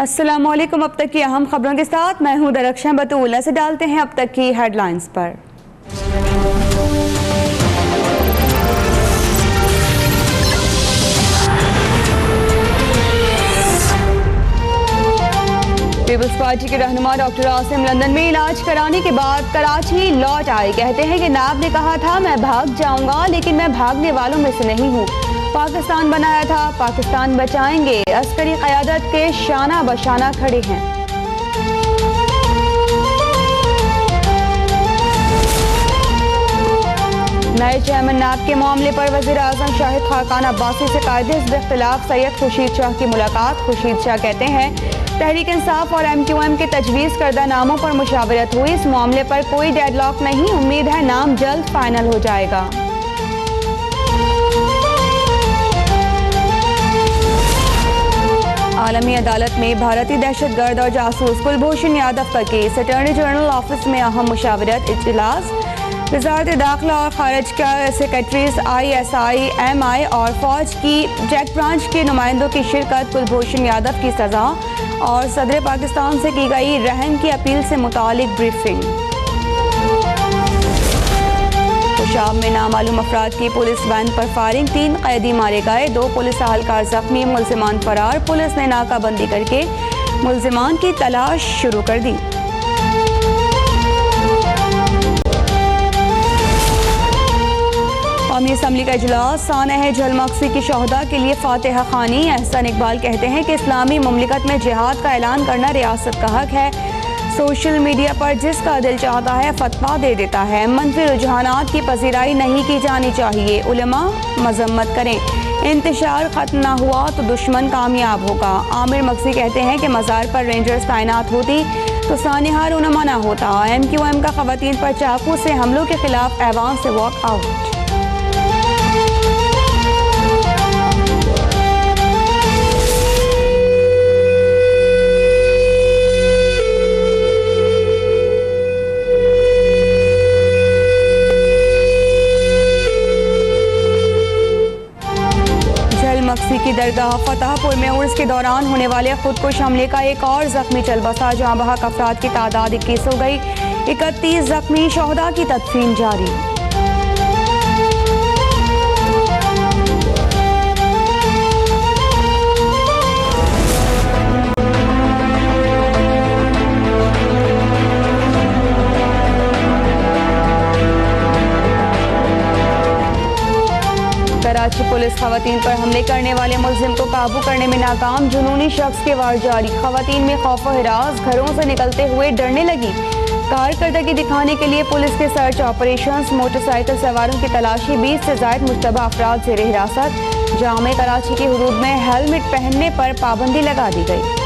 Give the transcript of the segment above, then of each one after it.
अस्सलामुअलैकुम। अब तक की अहम खबरों के साथ मैं हूं दरख्शां बतूल। से डालते हैं अब तक की हेडलाइंस पर। पीपल्स पार्टी के रहनुमा डॉक्टर आसिम लंदन में इलाज कराने के बाद कराची लौट आए। कहते हैं कि नाब ने कहा था मैं भाग जाऊंगा, लेकिन मैं भागने वालों में से नहीं हूँ। पाकिस्तान बनाया था, पाकिस्तान बचाएंगे। अस्करी क़यादत के शाना बशाना खड़े हैं। नए चेयरमैन नाब के मामले पर वज़ीर आज़म शाहिद खाकान अब्बासी से कायदे हिज़्ब इख्तिलाफ सैयद खुर्शीद शाह की मुलाकात। खुर्शीद शाह कहते हैं तहरीक इंसाफ और MQM के तजवीज़ करदा नामों पर मुशावरत हुई। इस मामले पर कोई डेडलॉक नहीं, उम्मीद है नाम जल्द फाइनल हो जाएगा। आलमी अदालत में भारतीय दहशतगर्द और जासूस कुलभूषण यादव का केस। अटॉर्नी जनरल ऑफिस में अहम मुशावरत इजलास। वज़ारत दाखिला और खारिजा सेक्रेटरीज ISI MI और फौज की जेट ब्रांच के नुमाइंदों की शिरकत। कुलभूषण यादव की सजा और सदर पाकिस्तान से की गई रहम की अपील से मुतालिक ब्रीफिंग। शाम में नामालूम अफराद की पुलिस वैन पर फायरिंग, 3 कैदी मारे गए, 2 पुलिस अहलकार जख्मी, मुल्जिमान फरार। पुलिस ने नाकाबंदी करके मुल्जिमान की तलाश शुरू कर दी। कौमी असम्बली का इजलास। सानह झलमक्सी की शहदा के लिए फातिहा खानी। एहसन इकबाल कहते हैं कि इस्लामी मुमलिकत में जिहाद का ऐलान करना रियासत का हक है। सोशल मीडिया पर जिसका दिल चाहता है फतवा दे देता है। मंफी रुझानात की पजीराई नहीं की जानी चाहिए। उलमा मजम्मत करें। इंतशार खत्म ना हुआ तो दुश्मन कामयाब होगा। आमिर मक्सी कहते हैं कि मज़ार पर रेंजर्स तैनात होती तो सानिहा रूनमा ना होता। MQM का खवातीन पर चाकू से हमलों के खिलाफ ऐवान से वॉक आउट। मक्सी की दरगाह फतेहपुर में उर्स के दौरान होने वाले खुदकुश हमले का एक और जख्मी चल बसा। जहां बहक अफराद की तादाद 21 हो गई, 31 जख्मी। शोहदा की तदफीन जारी। कराची पुलिस खवातीन पर हमले करने वाले मुल्जिम को काबू करने में नाकाम। जुनूनी शख्स के वार जारी। खवातीन में खौफ व हिरास, घरों से निकलते हुए डरने लगी। कारकर्दगी दिखाने के लिए पुलिस के सर्च ऑपरेशंस। मोटरसाइकिल सवारों की तलाशी। 20 से ज़ायद मुश्तबा अफराद ज़ेर हिरासत। जामे कराची की हुदूद में हेलमेट पहनने पर पाबंदी लगा दी गई।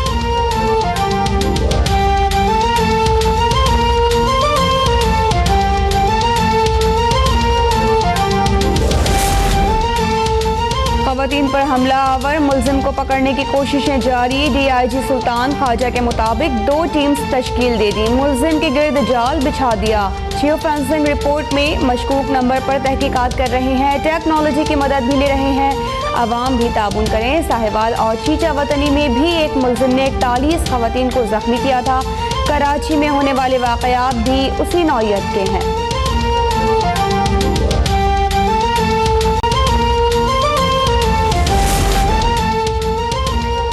खवातीन पर हमला आवर मुल्जिम को पकड़ने की कोशिशें जारी। DIG सुल्तान ख्वाजा के मुताबिक 2 टीम्स तश्कील दे दी। मुल्जिम के गिर्द जाल बिछा दिया। जियो फेंसिंग रिपोर्ट में मशकूक नंबर पर तहकीकात कर रहे हैं। टेक्नोलॉजी की मदद भी ले रहे हैं। अवाम भी ताबून करें। साहिवाल और चीचा वतनी में भी एक मुल्जिम ने 41 खवातीन को जख्मी किया था। कराची में होने वाले वाक़यात भी उसी नौइयत के हैं।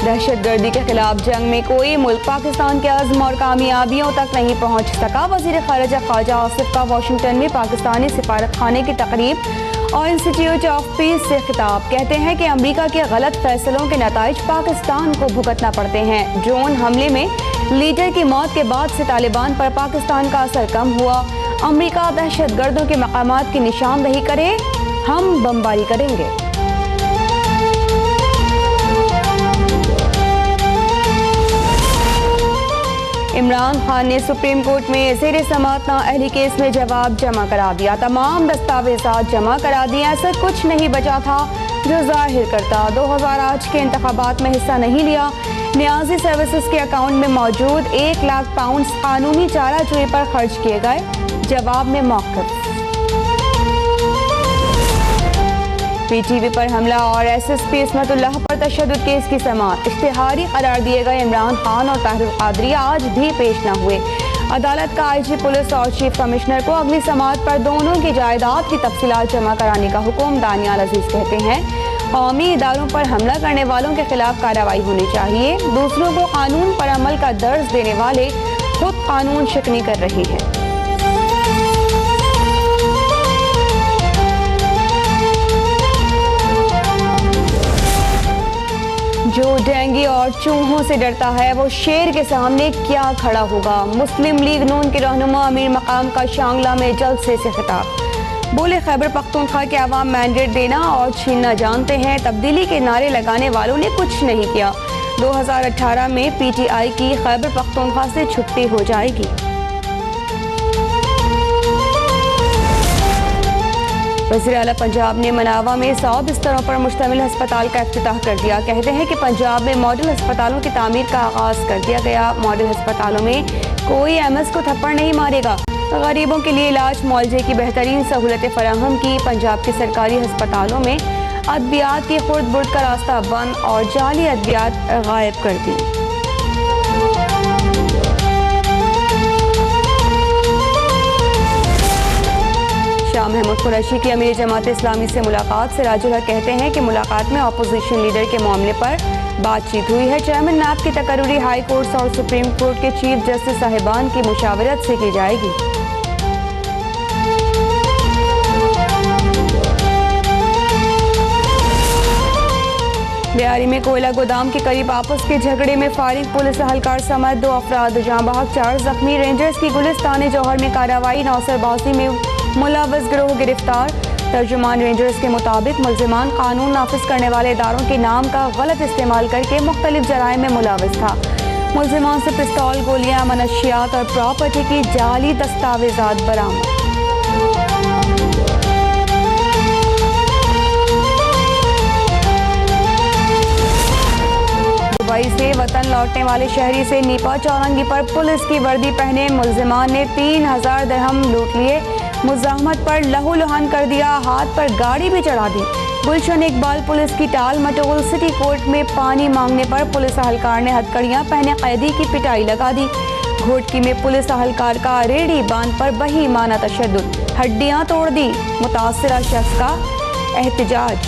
दहशतगर्दी के खिलाफ जंग में कोई मुल्क पाकिस्तान के अज़्म और कामयाबियों तक नहीं पहुँच सका। वज़ीर ख़ारिजा ख्वाजा आसिफ का वाशिंगटन में पाकिस्तानी सिफारत खाने की तकरीब और इंस्टीट्यूट ऑफ पीस से खिताब। कहते हैं कि अमरीका के गलत फैसलों के नताइज पाकिस्तान को भुगतना पड़ते हैं। ड्रोन हमले में लीडर की मौत के बाद से तालिबान पर पाकिस्तान का असर कम हुआ। अमरीका दहशतगर्दों के मकामात की निशानदही करे, हम बमबारी करेंगे। इमरान खान ने सुप्रीम कोर्ट में ज़ेर समाअत नाअहली केस में जवाब जमा करा दिया। तमाम दस्तावेज़ात जमा करा दिए। ऐसा कुछ नहीं बचा था जो जाहिर करता 2008 के इंतखाबात में हिस्सा नहीं लिया। न्याजी सर्विसेज के अकाउंट में मौजूद 1 लाख पाउंड कानूनी चाराजोई पर खर्च किए गए। जवाब में मौक़िफ़। PTV पर हमला और SSP इस्मतुल्लाह पर तशद्दुद केस की समाअत। इश्तिहारी करार दिए गए इमरान खान और ताहिर कादरी आज भी पेश न हुए। अदालत का IG पुलिस और चीफ कमिश्नर को अगली समाअत पर दोनों की जायदाद की तफसीलात जमा कराने का हुक्म। दानियाल अजीज कहते हैं, कौमी इदारों पर हमला करने वालों के खिलाफ कार्रवाई होनी चाहिए। दूसरों को कानून पर अमल का दर्ज देने वाले खुद कानून शिकनी कर रहे हैं। जो डेंगू और चूहों से डरता है वो शेर के सामने क्या खड़ा होगा। मुस्लिम लीग नून के रहनुमा अमीर मकाम का शांगला में जलसे से खिताब। बोले, खैबर पख्तूनख्वा के अवाम मैंडेट देना और छीनना जानते हैं, तब्दीली के नारे लगाने वालों ने कुछ नहीं किया। 2018 में PTI की खैबर पख्तूनख्वा से छुट्टी हो जाएगी। वज़ीर आला पंजाब ने मनावा में 100 बिस्तरों पर मुश्तमिल अस्पताल का इफ्तिताह कर दिया। कहते हैं कि पंजाब में मॉडल अस्पतालों की तामीर का आगाज़ कर दिया गया। मॉडल अस्पतालों में कोई MS को थप्पड़ नहीं मारेगा। गरीबों के लिए इलाज मुआवजे की बेहतरीन सहूलतें फराहम की। पंजाब के सरकारी अस्पतालों में अद्वियात की खुर्द बुर्द का रास्ता बंद और जाली अद्वियात गायब कर दी। शाह महमूद कुरैशी की अमीर जमात इस्लामी से मुलाकात। सिराजुल हक कहते हैं कि मुलाकात में अपोजिशन लीडर के मामले पर बातचीत हुई है। चेयरमैन NAB की तकर्री हाई कोर्ट और सुप्रीम कोर्ट के चीफ जस्टिस साहिबान की मुशावरत से की जाएगी। बिहारी में कोयला गोदाम के करीब आपस के झगड़े में फायरिंग। पुलिस एहलकार समेत 2 अफराद जाँ बहक, 4 जख्मी। रेंजर्स की गुलिस्तान जौहर में कार्रवाई। नौसरबाजी में मुलव्वस गिरोह गिरफ्तार। तर्जुमान रेंजर्स के मुताबिक मुल्जिमान कानून नाफिज करने वाले इदारों के नाम का गलत इस्तेमाल करके मुख्तलिफ जराइम में मुलव्वस था। मुल्जिमान से पिस्तौल, गोलियां, मनशियात और प्रॉपर्टी की जाली दस्तावेजात बरामद। दुबई से वतन लौटने वाले शहरी से नीपा चौरंगी पर पुलिस की वर्दी पहने मुल्जिमान ने 3000 दिरहम लूट लिए। मुज़ाहमत पर लहूलुहान कर दिया, हाथ पर गाड़ी भी चढ़ा दी। गुलशन इकबाल पुलिस की टाल मटोल। सिटी कोर्ट में पानी मांगने पर पुलिस एहलकार ने हथकड़ियां पहने कैदी की पिटाई लगा दी। घोटकी में पुलिस एहलकार का रेडी बांध पर बहीमाना तशद्दुद, हड्डियां तोड़ दी। मुतासरा शख्स का एहतजाज।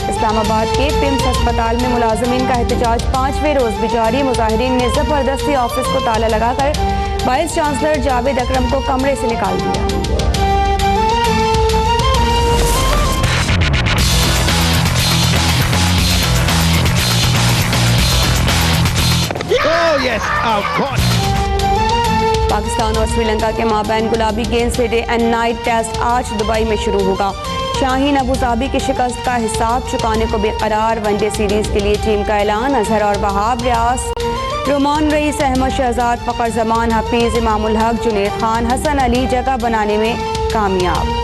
इस्लामाबाद के पिम्स अस्पताल में मुलाजमीन का एहतजाज 5वें रोज भी जारी। मुजाहिरीन ने जबरदस्ती ऑफिस को ताला लगाकर वाइस चांसलर जावेद अकरम को कमरे से निकाल दिया। पाकिस्तान और श्रीलंका के माबैन गुलाबी गेंद से डे एंड नाइट टेस्ट आज दुबई में शुरू होगा। शाहीन अबूधाबी की शिकस्त का हिसाब चुकाने को बेकरार। वनडे सीरीज के लिए टीम का ऐलान। अजहर और वहाब रियाज, रोमान रईस, अहमद शहजाद, फ़खर जमान, हफीज, इमामुल हक, जुनैद खान, हसन अली जगह बनाने में कामयाब।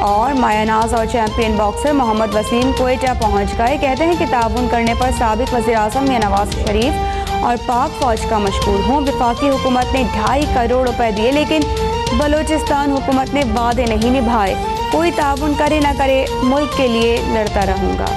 और मायानाज और चैंपियन बॉक्सर मोहम्मद वसीम क्वेटा पहुंच गए। कहते हैं कि ताउन करने पर साबिक वज़ीर आज़म मियां नवाज शरीफ और पाक फौज का मशकूर हूँ। वफाकी हुकूमत ने 2.5 करोड़ रुपए दिए, लेकिन बलूचिस्तान हुकूमत ने वादे नहीं निभाए। कोई ताउन करे न करे, मुल्क के लिए लड़ता रहूँगा।